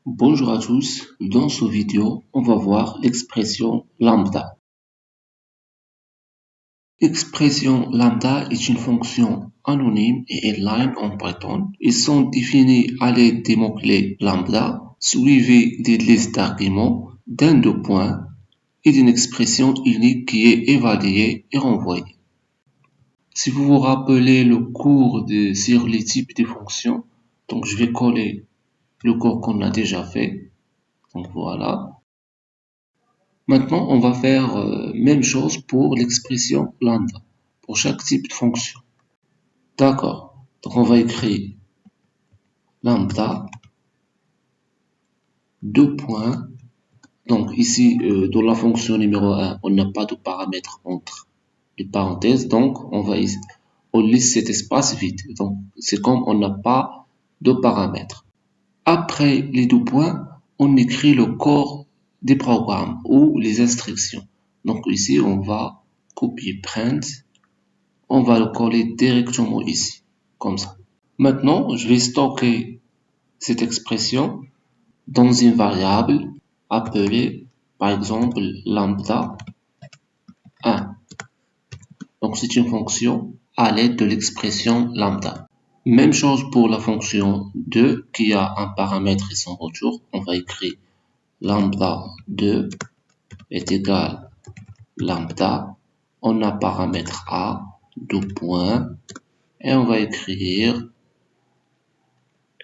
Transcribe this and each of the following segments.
Bonjour à tous, dans cette vidéo, on va voir l'expression lambda. L'expression lambda est une fonction anonyme et inline en Python. Ils sont définis à l'aide des mots-clés lambda, suivis d'une liste d'arguments, d'un deux points et d'une expression unique qui est évaluée et renvoyée. Si vous vous rappelez le cours sur les types de fonctions, donc je vais coller le cours qu'on a déjà fait. Donc voilà. Maintenant, on va faire même chose pour l'expression lambda, pour chaque type de fonction. D'accord. Donc on va écrire lambda, deux points. Donc ici, dans la fonction numéro 1, on n'a pas de paramètres entre les parenthèses. Donc on laisse cet espace vide. Donc c'est comme on n'a pas de paramètres. Après les deux points, on écrit le corps des programmes ou les instructions. Donc ici, on va copier print, on va le coller directement ici, comme ça. Maintenant, je vais stocker cette expression dans une variable appelée, par exemple, lambda 1. Donc c'est une fonction à l'aide de l'expression lambda. Même chose pour la fonction 2 qui a un paramètre et son retour. On va écrire lambda 2 est égal lambda. On a paramètre a, deux points, et on va écrire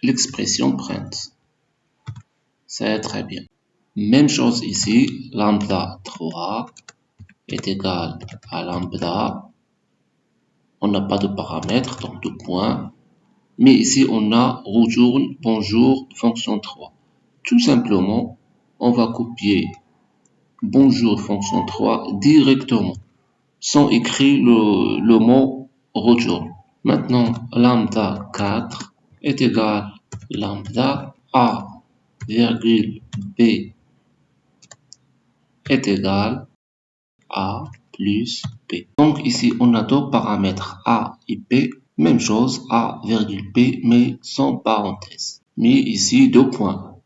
l'expression print. C'est très bien. Même chose ici, lambda 3 est égal à lambda. On n'a pas de paramètre, donc deux points. Mais ici, on a retourne bonjour fonction 3. Tout simplement, on va copier bonjour fonction 3 directement, sans écrire le mot retourne. Maintenant, lambda 4 est égal lambda a virgule b est égal a plus b. Donc ici, on a deux paramètres a et b. Même chose, a virgule b, mais sans parenthèse. Mais ici, deux points.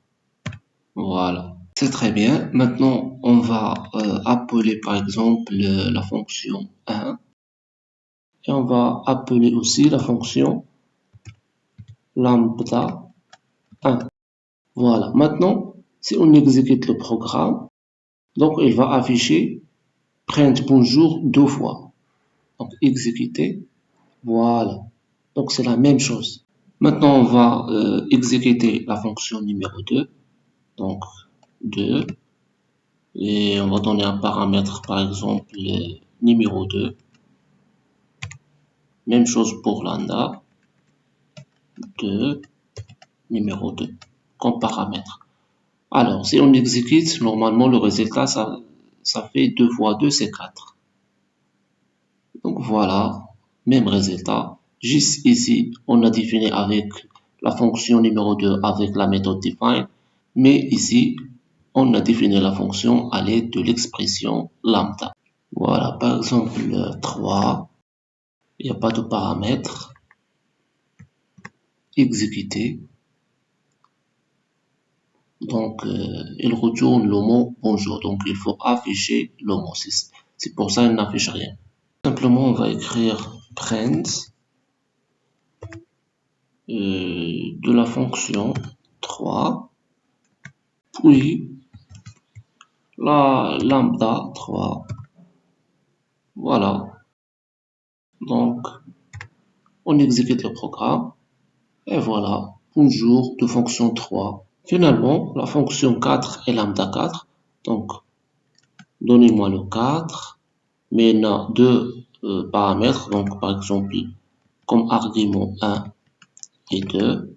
Voilà. C'est très bien. Maintenant, on va appeler par exemple la fonction 1. Et on va appeler aussi la fonction lambda 1. Voilà. Maintenant, si on exécute le programme, donc il va afficher print bonjour deux fois. Donc exécuter. Voilà. Donc c'est la même chose. Maintenant, on va exécuter la fonction numéro 2. Donc 2. Et on va donner un paramètre, par exemple, numéro 2. Même chose pour lambda 2, numéro 2, comme paramètre. Alors, si on exécute, normalement, le résultat, ça fait 2 fois 2, c'est 4. Donc voilà, même résultat. Juste ici, on a défini avec la fonction numéro 2 avec la méthode define. Mais ici, on a défini la fonction à l'aide de l'expression lambda. Voilà, par exemple, 3. Il n'y a pas de paramètre. Exécuter. Donc, il retourne le mot bonjour. Donc, il faut afficher le mot. C'est pour ça qu'il n'affiche rien. Simplement, on va écrire print de la fonction 3, puis la lambda 3. Voilà. Donc, on exécute le programme. Et voilà, bonjour de fonction 3. Finalement, la fonction 4 est lambda 4. Donc, donnez-moi le 4. Mais il y a deux paramètres. Donc, par exemple, comme argument 1 et 2.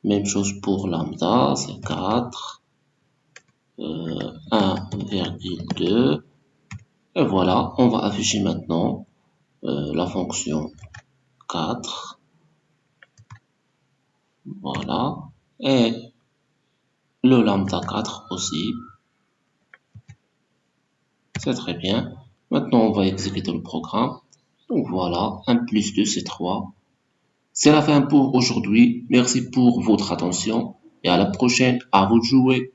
Même chose pour lambda, c'est 4. 1,2. Et voilà, on va afficher maintenant la fonction 4. Voilà. Et le lambda 4 aussi. C'est très bien. Maintenant, on va exécuter le programme. Donc voilà, 1 plus 2, c'est 3. C'est la fin pour aujourd'hui. Merci pour votre attention et à la prochaine. À vous de jouer.